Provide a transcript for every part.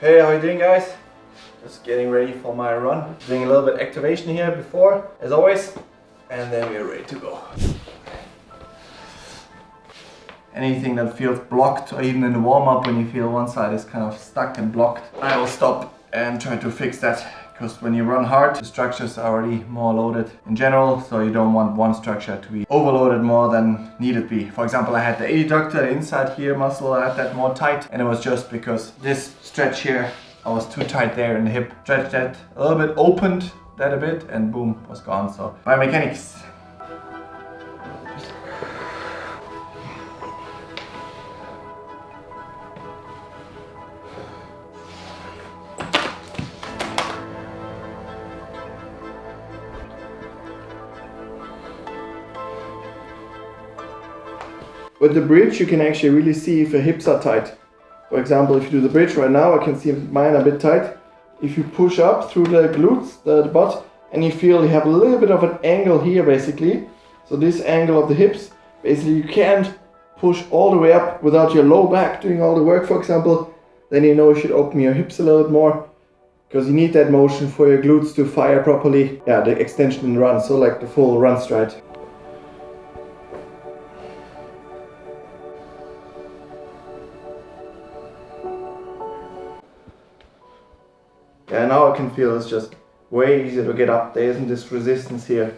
Hey, how you doing, guys? Just getting ready for my run. Doing a little bit activation here before, as always, and then we're ready to go. Anything that feels blocked, or even in the warm-up when you feel one side is kind of stuck and blocked, I will stop and try to fix that. Because when you run hard, the structures are already more loaded in general, so you don't want one structure to be overloaded more than needed be. For example, I had the adductor, the inside here muscle, I had that more tight, and it was just because this stretch here, I was too tight there in the hip. Stretched that a little bit, opened that a bit, and boom, was gone. So biomechanics. With the bridge, you can actually really see if your hips are tight. For example, if you do the bridge right now, I can see mine a bit tight. If you push up through the glutes, the butt, and you feel you have a little bit of an angle here basically. So this angle of the hips, basically you can't push all the way up without your low back doing all the work, for example. Then you know you should open your hips a little bit more, because you need that motion for your glutes to fire properly. Yeah, the extension and run, so like the full run stride. Yeah, now I can feel it's just way easier to get up. There isn't this resistance here.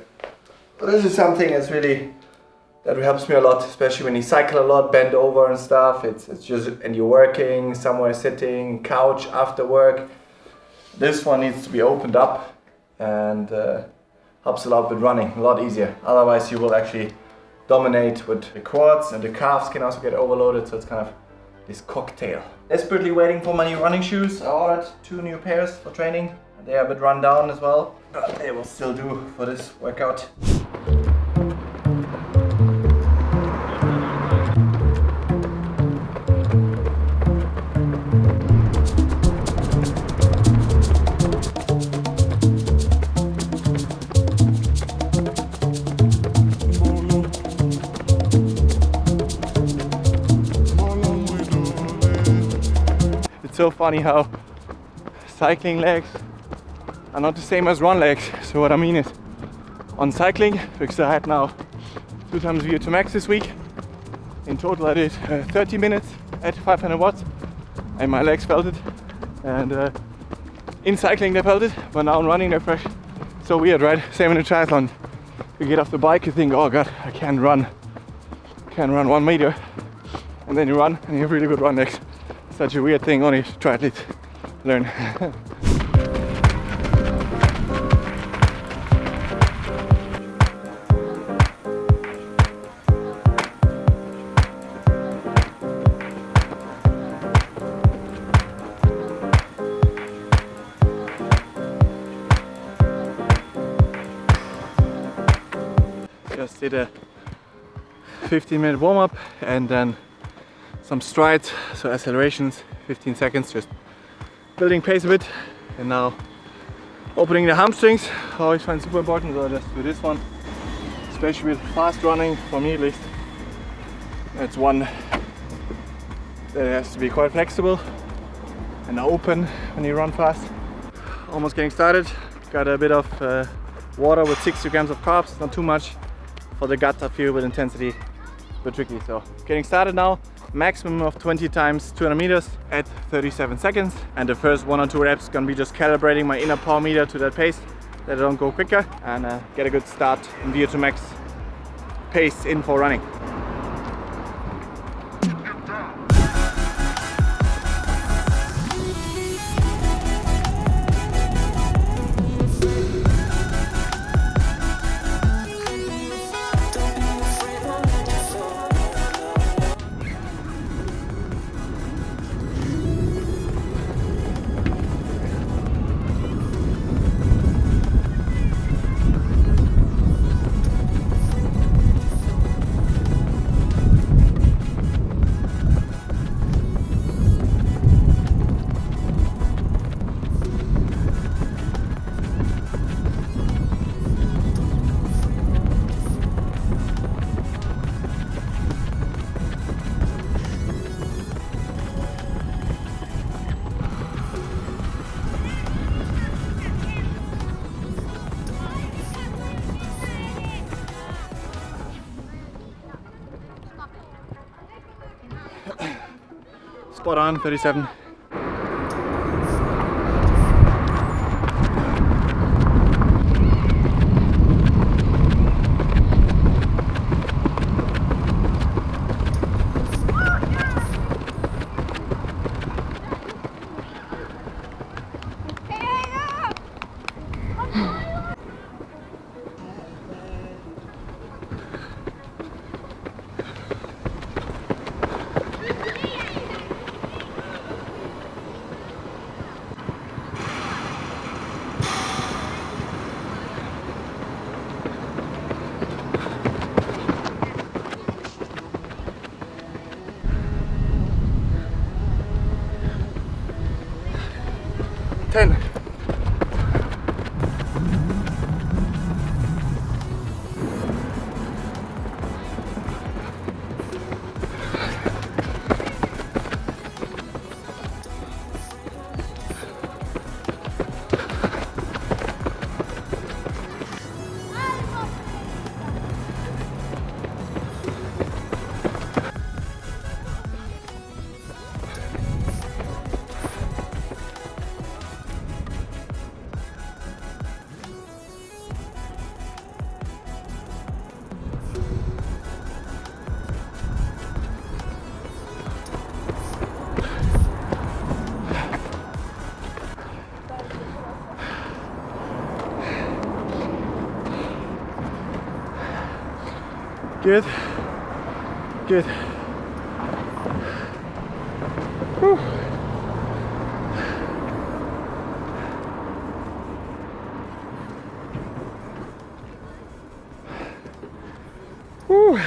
But this is something that helps me a lot, especially when you cycle a lot, bend over and stuff. It's just, and you're working somewhere, sitting, couch after work. This one needs to be opened up and helps a lot with running, a lot easier. Otherwise you will actually dominate with the quads, and the calves can also get overloaded, so it's kind of this cocktail. Desperately waiting for my new running shoes. I ordered 2 new pairs for training. They are a bit run down as well, but they will still do for this workout. It's so funny how cycling legs are not the same as run legs. So what I mean is, on cycling, because I had now 2 times VO2 max this week, in total I did 30 minutes at 500 watts, and my legs felt it, and in cycling they felt it, but now in running they're fresh. So weird, right? Same in the triathlon. You get off the bike, you think, oh god, I can't run 1 meter, and then you run and you have really good run legs. Such a weird thing, only triathletes learn. Just did a 15-minute warm-up and then some strides, so accelerations, 15 seconds, just building pace a bit. And now opening the hamstrings, I always find super important, so I just do this one, especially with fast running, for me at least. It's one that has to be quite flexible and open when you run fast. Almost getting started, got a bit of water with 60 grams of carbs, not too much. For the gut I feel with intensity, a bit tricky, so getting started now. Maximum of 20 times 200 meters at 37 seconds, and the first 1 or 2 reps gonna be just calibrating my inner power meter to that pace, that I don't go quicker, and get a good start in VO2 max pace in for running. spot on, 37. Good, good. Whew. Whew.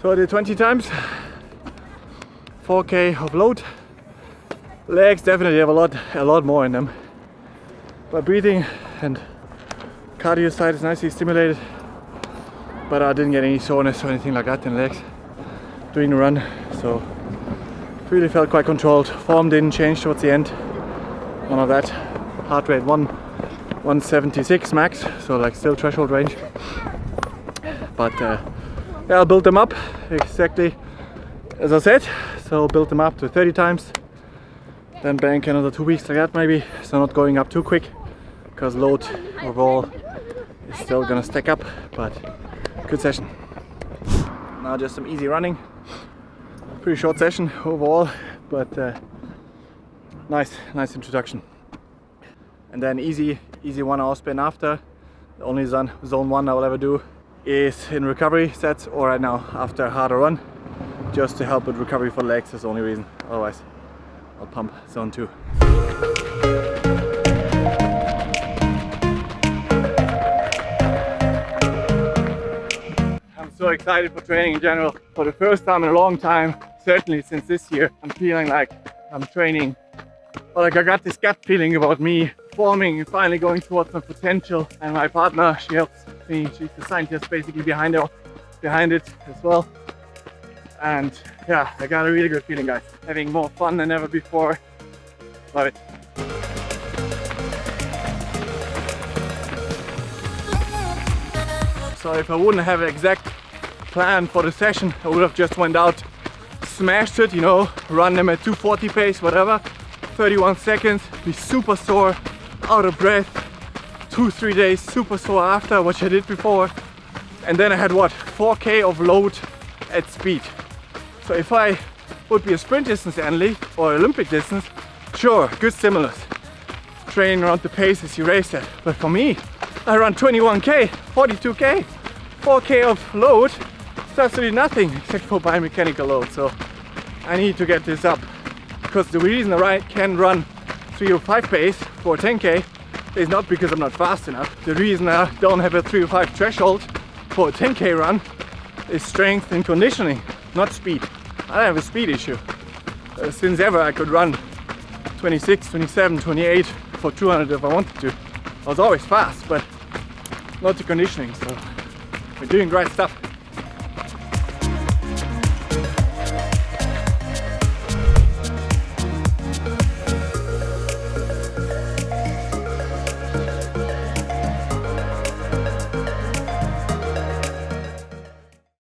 So I did 20 times, 4K of load. Legs definitely have a lot more in them. But breathing and cardio side is nicely stimulated. But I didn't get any soreness or anything like that in the legs during the run, so really felt quite controlled. Form didn't change towards the end, none of that. Heart rate 176 max, so like still threshold range. But yeah, I'll build them up exactly as I said. So build them up to 30 times, then bank another 2 weeks like that maybe. So not going up too quick, because load overall is still gonna stack up, but good session. Now just some easy running. Pretty short session overall, but nice introduction. And then easy 1 hour spin after. The only zone 1 I will ever do is in recovery sets or right now after a harder run, just to help with recovery for legs. That's the only reason. Otherwise I'll pump zone 2. So excited for training in general. For the first time in a long time, certainly since this year, I'm feeling like I'm training, or like I got this gut feeling about me forming and finally going towards my potential. And my partner, she helps me, she's the scientist basically behind it as well. And yeah, I got a really good feeling, guys. Having more fun than ever before. Love it. So if I wouldn't have an exact plan for the session, I would have just went out, smashed it, you know, run them at 240 pace, whatever, 31 seconds, be super sore, out of breath, 2-3 days super sore after, which I did before. And then I had what, 4K of load at speed. So if I would be a sprint distance athlete or Olympic distance, sure, good stimulus, training around the pace as you race it. But for me, I run 21K, 42K, 4K of load. It's absolutely nothing except for biomechanical load. So I need to get this up, because the reason I can run 305 pace for 10K is not because I'm not fast enough. The reason I don't have a 305 threshold for a 10K run is strength and conditioning, not speed. I don't have a speed issue. Since ever I could run 26, 27, 28 for 200 if I wanted to. I was always fast, but not the conditioning, so we're doing great stuff.